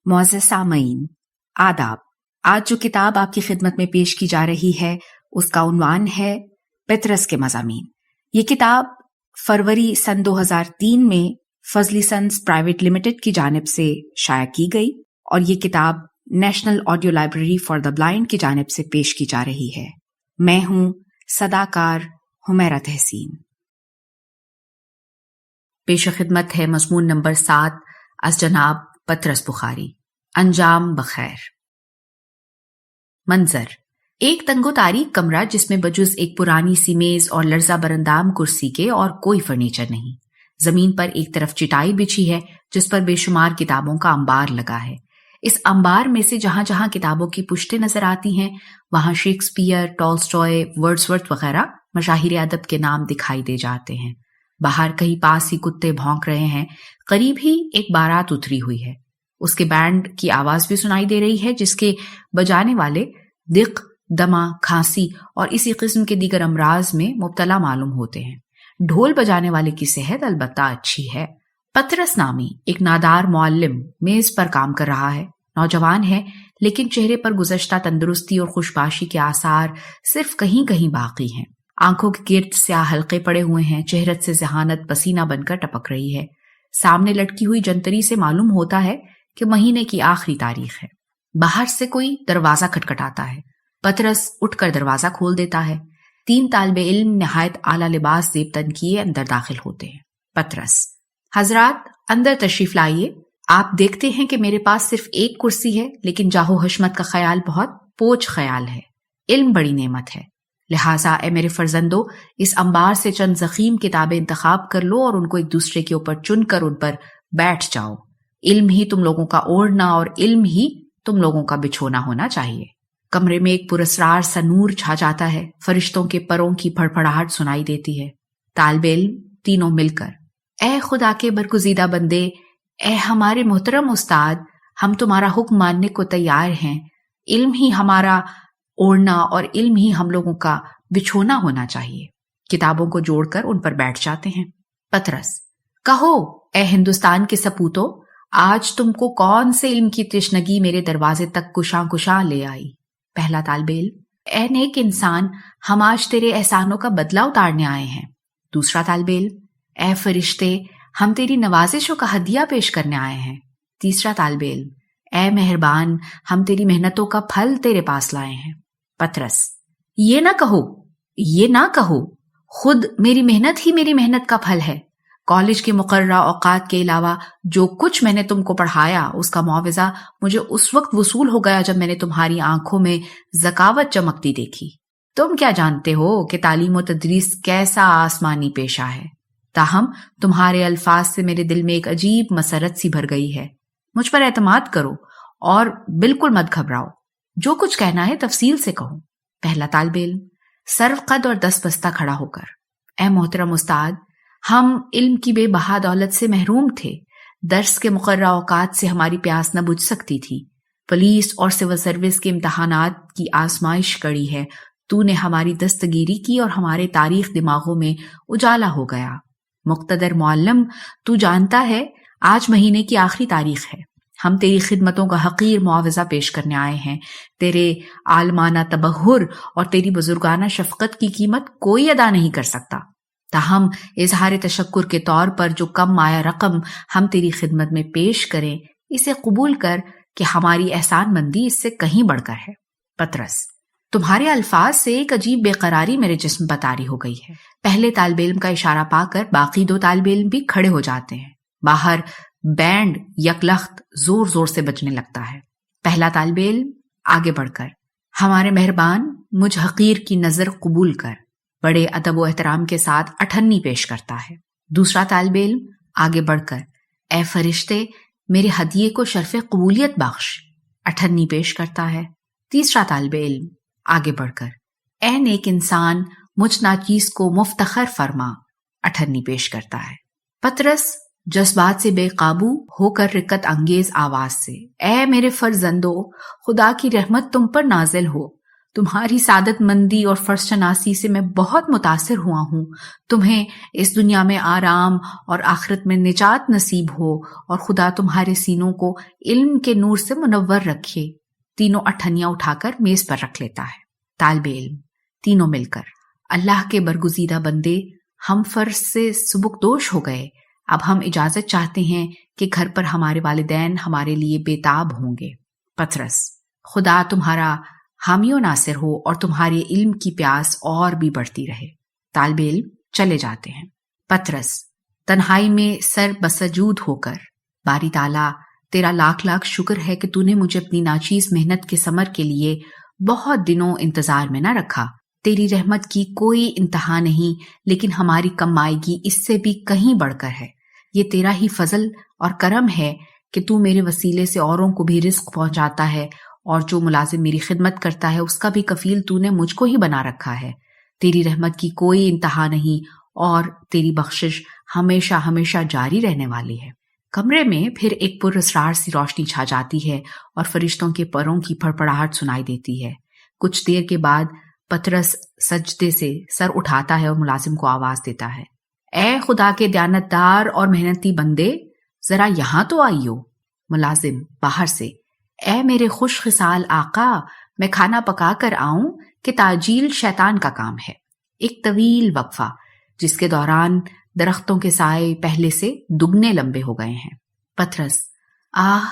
معزز سامعین، آداب۔ آج جو کتاب آپ کی خدمت میں پیش کی جا رہی ہے اس کا عنوان ہے پطرس کے مضامین۔ یہ کتاب فروری سن 2003 میں فضلی سنز پرائیویٹ لمیٹڈ کی جانب سے شائع کی گئی اور یہ کتاب national audio library for the blind کی جانب سے پیش کی جا رہی ہے۔ میں ہوں صداکار حمیرہ تحسین۔ پیش خدمت ہے مضمون نمبر 7 از جناب پطرس بخاری۔ انجام بخیر۔ منظر: ایک تنگ و تاریک کمرہ جس میں بجز ایک پرانی سی میز اور لرزہ برندام کرسی کے اور کوئی فرنیچر نہیں۔ زمین پر ایک طرف چٹائی بچھی ہے جس پر بے شمار کتابوں کا انبار لگا ہے۔ اس انبار میں سے جہاں جہاں کتابوں کی پشتیں نظر آتی ہیں وہاں شیکسپیئر، ٹالسٹوئے، ورڈزورتھ وغیرہ مشاہیر ادب کے نام دکھائی دے جاتے ہیں۔ باہر کہیں پاس ہی کتے بھونک رہے ہیں، قریب ہی ایک بارات اتری ہوئی ہے۔ اس کے بینڈ کی آواز بھی سنائی دے رہی ہے جس کے بجانے والے دق، دمہ، کھانسی اور اسی قسم کے دیگر امراض میں مبتلا معلوم ہوتے ہیں۔ ڈھول بجانے والے کی صحت البتہ اچھی ہے۔ پطرس نامی ایک نادار معلم میز پر کام کر رہا ہے۔ نوجوان ہے لیکن چہرے پر گزشتہ تندرستی اور خوشباشی کے آثار صرف کہیں کہیں باقی ہیں۔ آنکھوں کے گرد سیاہ حلقے پڑے ہوئے ہیں، چہرت سے ذہانت پسینہ بن کر ٹپک رہی ہے۔ سامنے لٹکی ہوئی جنتری سے معلوم ہوتا ہے کہ مہینے کی آخری تاریخ ہے۔ باہر سے کوئی دروازہ کھٹکھٹاتا ہے۔ پطرس اٹھ کر دروازہ کھول دیتا ہے۔ 3 طالب علم نہایت اعلیٰ لباس زیب کیے اندر داخل ہوتے ہیں۔ پطرس: حضرات اندر تشریف لائیے۔ آپ دیکھتے ہیں کہ میرے پاس صرف ایک کرسی ہے لیکن جاہو حشمت کا خیال بہت پوچھ خیال ہے۔ علم بڑی نعمت ہے، لہٰذا اے میرے فرزندو، اس انبار سے چند ضخیم کتابیں انتخاب کر لو اور ان کو ایک دوسرے کے اوپر چن کر ان پر بیٹھ جاؤ۔ علم ہی تم لوگوں کا اوڑھنا اور علم ہی تم لوگوں کا بچھونا ہونا چاہیے۔ کمرے میں ایک پراسرار سا نور چھا جاتا ہے، فرشتوں کے پروں کی پھڑپھڑاہٹ سنائی دیتی ہے۔ طالب علم تینوں مل کر: اے خدا کے برگزیدہ بندے، اے ہمارے محترم استاد، ہم تمہارا حکم ماننے کو تیار ہیں۔ علم ہی ہمارا اوڑھنا اور علم ہی ہم لوگوں کا بچھونا ہونا چاہیے۔ کتابوں کو جوڑ کر ان پر بیٹھ جاتے ہیں۔ پطرس: کہو اے ہندوستان کے سپوتوں، آج تم کو کون سے علم کی تشنگی میرے دروازے تک کشاں کشاں لے آئی؟ پہلا طالب علم: اے نیک انسان، ہم آج تیرے احسانوں کا بدلہ اتارنے آئے ہیں۔ دوسرا طالب علم: اے فرشتے، ہم تیری نوازشوں کا ہدیہ پیش کرنے آئے ہیں۔ تیسرا طالب علم: اے مہربان، ہم تیری محنتوں کا پھل تیرے پاس لائے ہیں۔ پطرس: یہ نہ کہو، خود میری محنت ہی میری محنت کا پھل ہے۔ کالج کے مقررہ اوقات کے علاوہ جو کچھ میں نے تم کو پڑھایا اس کا معاوضہ مجھے اس وقت وصول ہو گیا جب میں نے تمہاری آنکھوں میں ذکاوت چمکتی دیکھی۔ تم کیا جانتے ہو کہ تعلیم و تدریس کیسا آسمانی پیشہ ہے، تاہم تمہارے الفاظ سے میرے دل میں ایک عجیب مسرت سی بھر گئی ہے۔ مجھ پر اعتماد کرو اور بالکل مت گھبراؤ، جو کچھ کہنا ہے تفصیل سے کہو۔ پہلا طالب علم سرو قد اور دست بستہ کھڑا ہو کر: اے محترم استاد، ہم علم کی بے بہا دولت سے محروم تھے۔ درس کے مقررہ اوقات سے ہماری پیاس نہ بجھ سکتی تھی۔ پولیس اور سول سروس کے امتحانات کی آزمائش کڑی ہے، تو نے ہماری دستگیری کی اور ہمارے تاریخ دماغوں میں اجالا ہو گیا۔ مقتدر معلم، تو جانتا ہے آج مہینے کی آخری تاریخ ہے۔ ہم تیری خدمتوں کا حقیر معاوضہ پیش کرنے آئے ہیں۔ تیرے عالمانہ تبحر اور تیری بزرگانہ شفقت کی قیمت کوئی ادا نہیں کر سکتا، تاہم اظہار تشکر کے طور پر جو کم مایہ رقم ہم تیری خدمت میں پیش کریں اسے قبول کر کہ ہماری احسان مندی اس سے کہیں بڑھ کر ہے۔ پطرس: تمہارے الفاظ سے ایک عجیب بے قراری میرے جسم پر طاری ہو گئی ہے۔ پہلے طالب علم کا اشارہ پا کر باقی 2 طالب علم بھی کھڑے ہو جاتے ہیں۔ باہر بینڈ یکلخت زور زور سے بجنے لگتا ہے۔ پہلا طالب علم آگے بڑھ کر: ہمارے مہربان، مجھ حقیر کی نظر قبول کر، بڑے ادب و احترام کے ساتھ اٹھنی پیش کرتا ہے۔ دوسرا طالب علم آگے بڑھ کر: اے فرشتے، میرے ہدیے کو شرف قبولیت بخش، اٹھنی پیش کرتا ہے۔ تیسرا طالب علم آگے بڑھ کر: اے نیک انسان، مجھ ناچیز کو مفتخر فرما، اٹھنی پیش کرتا ہے۔ پطرس جذبات سے بے قابو ہو کر رقت انگیز آواز سے: اے میرے فرزندو، خدا کی رحمت تم پر نازل ہو، تمہاری سعادت مندی اور فرض شناسی سے میں بہت متاثر ہوا ہوں. تمہیں اس دنیا میں آرام اور آخرت میں نجات نصیب ہو اور خدا تمہارے سینوں کو علم کے نور سے منور رکھے. تینوں اٹھنیاں اٹھا کر میز پر رکھ لیتا ہے. طالب علم تینوں مل کر: اللہ کے برگزیدہ بندے، ہم فرض سے سبکدوش ہو گئے. اب ہم اجازت چاہتے ہیں کہ گھر پر ہمارے والدین ہمارے لیے بےتاب ہوں گے. پطرس: خدا تمہارا حامی و ناصر ہو اور تمہارے علم کی پیاس اور بھی بڑھتی رہے. طالب علم چلے جاتے ہیں. پطرس تنہائی میں سر بسجود ہو کر: باری تعالیٰ، تیرا لاکھ لاکھ شکر ہے کہ تو نے مجھے اپنی ناچیز محنت کے ثمر کے لیے بہت دنوں انتظار میں نہ رکھا. تیری رحمت کی کوئی انتہا نہیں، لیکن ہماری کمائیگی اس سے بھی کہیں بڑھ کر ہے. یہ تیرا ہی فضل اور کرم ہے کہ تو میرے وسیلے سے اوروں کو بھی رزق پہنچاتا ہے، اور جو ملازم میری خدمت کرتا ہے اس کا بھی کفیل تو نے مجھ کو ہی بنا رکھا ہے. تیری رحمت کی کوئی انتہا نہیں اور تیری بخشش ہمیشہ ہمیشہ جاری رہنے والی ہے. کمرے میں پھر ایک پر اسرار سی روشنی چھا جاتی ہے اور فرشتوں کے پروں کی پھڑپڑاہٹ سنائی دیتی ہے. کچھ دیر کے بعد پطرس سجدے سے سر اٹھاتا ہے اور ملازم کو آواز دیتا ہے: اے خدا کے دیانتدار اور محنتی بندے، ذرا یہاں تو آئیو. ملازم باہر سے: اے میرے خوش خصال آقا، میں کھانا پکا کر آؤں کہ تعجیل شیطان کا کام ہے. ایک طویل وقفہ جس کے دوران درختوں کے سائے پہلے سے دگنے لمبے ہو گئے ہیں. پطرس: آہ،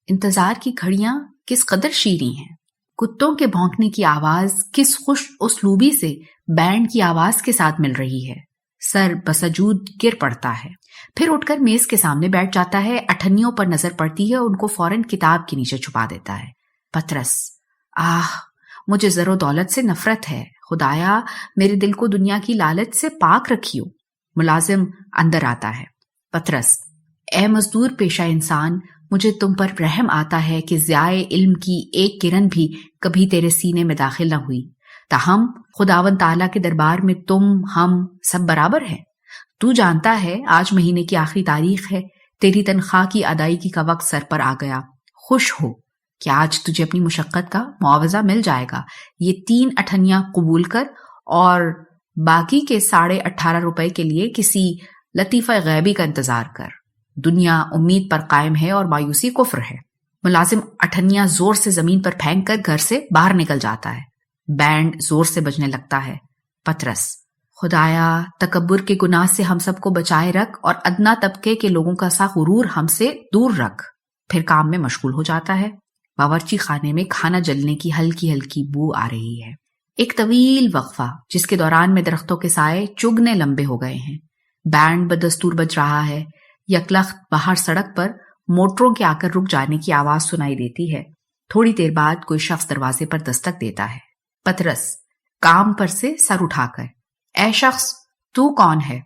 انتظار کی گھڑیاں کس قدر شیریں ہیں. کتوں کے بھونکنے کی آواز کس خوش اسلوبی سے بینڈ کی آواز کے ساتھ مل رہی ہے. سر بسجود گر پڑتا ہے، پھر اٹھ کر میز کے سامنے بیٹھ جاتا ہے. اٹھنیوں پر نظر پڑتی ہے اور ان کو فوراً کتاب کے نیچے چھپا دیتا ہے. پطرس: آہ، مجھے زر و دولت سے نفرت ہے. خدایا، میرے دل کو دنیا کی لالچ سے پاک رکھیو. ملازم اندر آتا ہے. پطرس: اے مزدور پیشہ انسان، مجھے تم پر رحم آتا ہے کہ ضیاء علم کی ایک کرن بھی کبھی تیرے سینے میں داخل نہ ہوئی. تاہم خداوند تعالیٰ کے دربار میں تم ہم سب برابر ہیں. تو جانتا ہے آج مہینے کی آخری تاریخ ہے. تیری تنخواہ کی ادائیگی کا وقت سر پر آ گیا. خوش ہو کہ آج تجھے اپنی مشقت کا معاوضہ مل جائے گا. یہ 3 اٹھنیاں قبول کر اور باقی کے 18.5 روپے کے لیے کسی لطیفہ غیبی کا انتظار کر. دنیا امید پر قائم ہے اور مایوسی کفر ہے. ملازم اٹھنیاں زور سے زمین پر پھینک کر گھر سے باہر نکل جاتا ہے. بینڈ زور سے بجنے لگتا ہے. پطرس: خدایا، تکبر کے گناہ سے ہم سب کو بچائے رکھ اور ادنا طبقے کے لوگوں کا سا غرور ہم سے دور رکھ. پھر کام میں مشغول ہو جاتا ہے. باورچی خانے میں کھانا جلنے کی ہلکی ہلکی بو آ رہی ہے. ایک طویل وقفہ جس کے دوران میں درختوں کے سائے چگنے لمبے ہو گئے ہیں. بینڈ بدستور بج رہا ہے. یکلخت باہر سڑک پر موٹروں کے آ کر رک جانے کی آواز سنائی دیتی ہے. تھوڑی دیر بعد کوئی شخص دروازے پر دستک دیتا ہے. پطرس کام پر سے سر اٹھا کر: اے شخص، تو کون ہے؟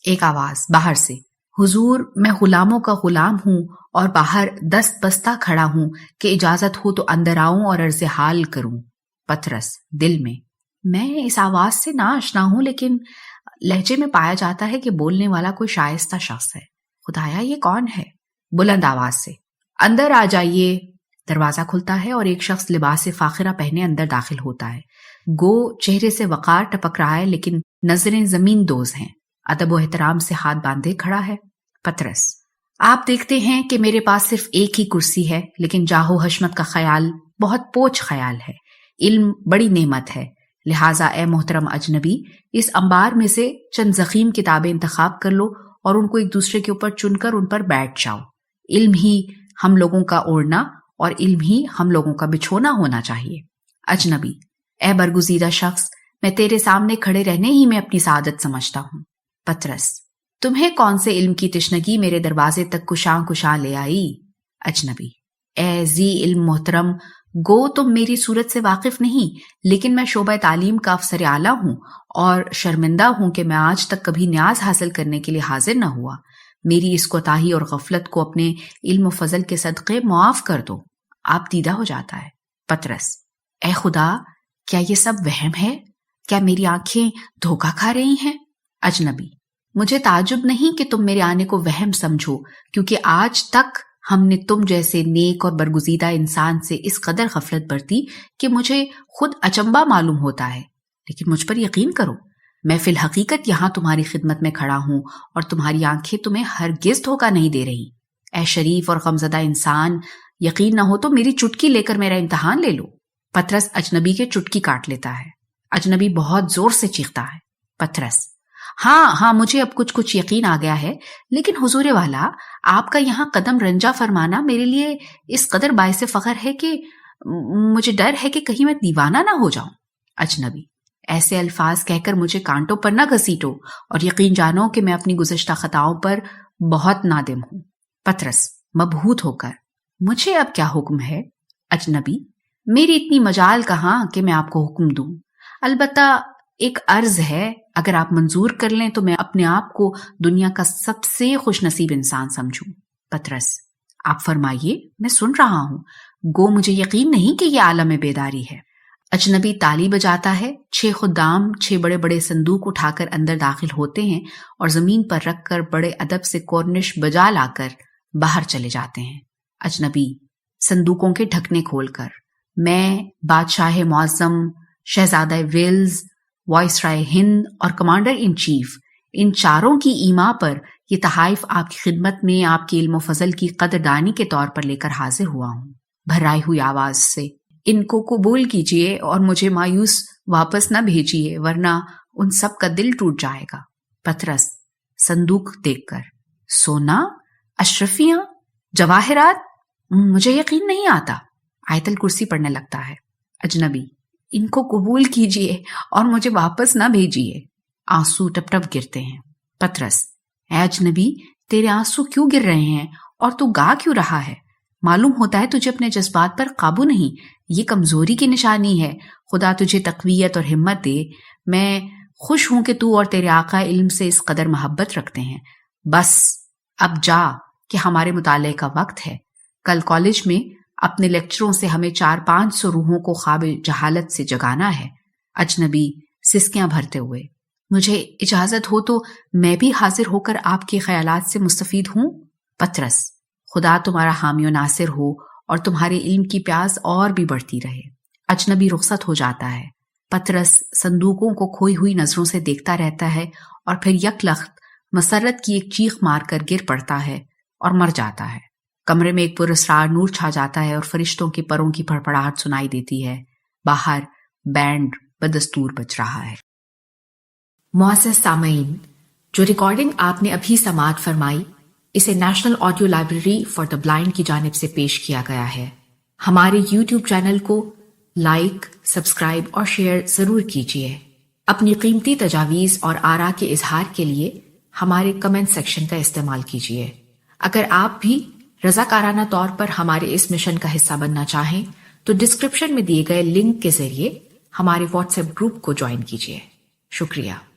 ایک آواز باہر سے: حضور، میں غلاموں کا غلام ہوں اور باہر دست بستہ کھڑا ہوں کہ اجازت ہو تو اندر آؤں اور عرض حال کروں. پطرس دل میں: میں اس آواز سے ناآشنا ہوں، لیکن لہجے میں پایا جاتا ہے کہ بولنے والا کوئی شائستہ شخص ہے. خدایا، یہ کون ہے؟ بلند آواز سے: اندر آ جائیے. دروازہ کھلتا ہے اور ایک شخص لباس فاخرہ پہنے اندر داخل ہوتا ہے. گو چہرے سے وقار ٹپک رہا ہے لیکن نظریں زمین دوز ہیں. ادب و احترام سے ہاتھ باندھے کھڑا ہے. پطرس: آپ دیکھتے ہیں کہ میرے پاس صرف ایک ہی کرسی ہے، لیکن جاہ و حشمت کا خیال بہت پوچھ خیال ہے. علم بڑی نعمت ہے، لہٰذا اے محترم اجنبی، اس انبار میں سے چند ضخیم کتابیں انتخاب کر لو اور ان کو ایک دوسرے کے اوپر چن کر ان پر بیٹھ جاؤ. علم ہی ہم لوگوں کا اوڑھنا اور علم ہی ہم لوگوں کا بچھونا ہونا چاہیے. اجنبی: اے برگزیدہ شخص، میں تیرے سامنے کھڑے رہنے ہی میں اپنی سعادت سمجھتا ہوں. پطرس: تمہیں کون سے علم کی تشنگی میرے دروازے تک کشاں کشاں لے آئی؟ اجنبی: اے ذی علم محترم، گو تم میری صورت سے واقف نہیں، لیکن میں شعبہ تعلیم کا افسر اعلیٰ ہوں اور شرمندہ ہوں کہ میں آج تک کبھی نیاز حاصل کرنے کے لیے حاضر نہ ہوا. میری اس کوتاہی اور غفلت کو اپنے علم و فضل کے صدقے معاف کر دو. آپ دیدہ ہو جاتا ہے. پطرس: اے خدا، کیا یہ سب وہم ہے؟ کیا میری آنکھیں دھوکہ کھا رہی ہیں؟ اجنبی: مجھے تعجب نہیں کہ تم میرے آنے کو وہم سمجھو، کیونکہ آج تک ہم نے تم جیسے نیک اور برگزیدہ انسان سے اس قدر غفلت برتی کہ مجھے خود اچنبا معلوم ہوتا ہے، لیکن مجھ پر یقین کرو، میں فی الحقیقت یہاں تمہاری خدمت میں کھڑا ہوں اور تمہاری آنکھیں تمہیں ہرگز دھوکہ نہیں دے رہی۔ اے شریف اور غمزدہ انسان، یقین نہ ہو تو میری چٹکی لے کر میرا امتحان لے لو۔ پطرس اجنبی کے چٹکی کاٹ لیتا ہے۔ اجنبی بہت زور سے چیختا ہے۔ پطرس: ہاں مجھے اب کچھ یقین آ گیا ہے، لیکن حضور والا، آپ کا یہاں قدم رنجا فرمانا میرے لیے اس قدر باعث فخر ہے کہ مجھے ڈر ہے کہ کہیں میں دیوانہ نہ ہو جاؤں۔ اجنبی: ایسے الفاظ کہہ کر مجھے کانٹوں پر نہ گھسیٹو اور یقین جانو کہ میں اپنی گزشتہ خطاؤں پر بہت نادم ہوں۔ پطرس مبہوت ہو کر: مجھے اب کیا حکم ہے؟ اجنبی: میری اتنی مجال کہاں کہ میں آپ کو حکم دوں، البتہ ایک عرض ہے، اگر آپ منظور کر لیں تو میں اپنے آپ کو دنیا کا سب سے خوش نصیب انسان سمجھوں۔ پطرس: آپ فرمائیے، میں سن رہا ہوں، گو مجھے یقین نہیں کہ یہ عالم بیداری ہے۔ اجنبی تالی بجاتا ہے، 6 خدام 6 بڑے بڑے صندوق اٹھا کر اندر داخل ہوتے ہیں اور زمین پر رکھ کر بڑے ادب سے کورنش بجا لا کر باہر چلے جاتے ہیں۔ اجنبی صندوقوں کے ڈھکنے کھول کر: میں بادشاہ معظم، شہزادہ ویلز، وائسرائے ہند اور کمانڈر ان چیف، ان چاروں کی ایما پر یہ تحائف آپ کی خدمت میں آپ کے علم و فضل کی قدردانی کے طور پر لے کر حاضر ہوا ہوں۔ بھرائی ہوئی آواز سے: ان کو قبول کیجئے اور مجھے مایوس واپس نہ بھیجیے، ورنہ ان سب کا دل ٹوٹ جائے گا۔ پطرس صندوق دیکھ کر: سونا، اشرفیاں، جواہرات، مجھے یقین نہیں آتا۔ آیت الکرسی پڑھنے لگتا ہے۔ اجنبی: ان کو قبول کیجئے اور مجھے واپس نہ بھیجیے۔ آنسو ٹپ ٹپ گرتے ہیں۔ پطرس: اے اجنبی، تیرے آنسو کیوں گر رہے ہیں اور تو گا کیوں رہا ہے؟ معلوم ہوتا ہے تجھے اپنے جذبات پر قابو نہیں، یہ کمزوری کی نشانی ہے۔ خدا تجھے تقویت اور ہمت دے۔ میں خوش ہوں کہ تو اور تیرے آقا علم سے اس قدر محبت رکھتے ہیں۔ بس اب جا کہ ہمارے مطالعے کا وقت ہے۔ کل کالج میں اپنے لیکچروں سے ہمیں 400-500 روحوں کو خواب جہالت سے جگانا ہے۔ اجنبی سسکیاں بھرتے ہوئے: مجھے اجازت ہو تو میں بھی حاضر ہو کر آپ کے خیالات سے مستفید ہوں۔ پطرس: خدا تمہارا حامی و ناصر ہو اور تمہارے علم کی پیاس اور بھی بڑھتی رہے۔ اجنبی رخصت ہو جاتا ہے۔ پطرس صندوقوں کو کھوئی ہوئی نظروں سے دیکھتا رہتا ہے اور پھر یک لخت مسرت کی ایک چیخ مار کر گر پڑتا ہے اور مر جاتا ہے۔ کمرے میں ایک پراسرار نور چھا جاتا ہے اور فرشتوں کے پروں کی پھڑپڑاہٹ سنائی دیتی ہے۔ باہر بینڈ بدستور بج رہا ہے۔ معزز سامعین، جو ریکارڈنگ آپ نے ابھی سماعت فرمائی، اسے national audio library for the blind کی جانب سے پیش کیا گیا ہے۔ ہمارے یوٹیوب چینل کو لائک، سبسکرائب اور شیئر ضرور کیجیے۔ اپنی قیمتی تجاویز اور آراء کے اظہار کے لیے ہمارے کمنٹ سیکشن کا استعمال کیجیے۔ اگر آپ بھی رضاکارانہ طور پر ہمارے اس مشن کا حصہ بننا چاہیں تو ڈسکرپشن میں دیے گئے لنک کے ذریعے ہمارے واٹس ایپ گروپ کو جوائن کیجیے۔ شکریہ۔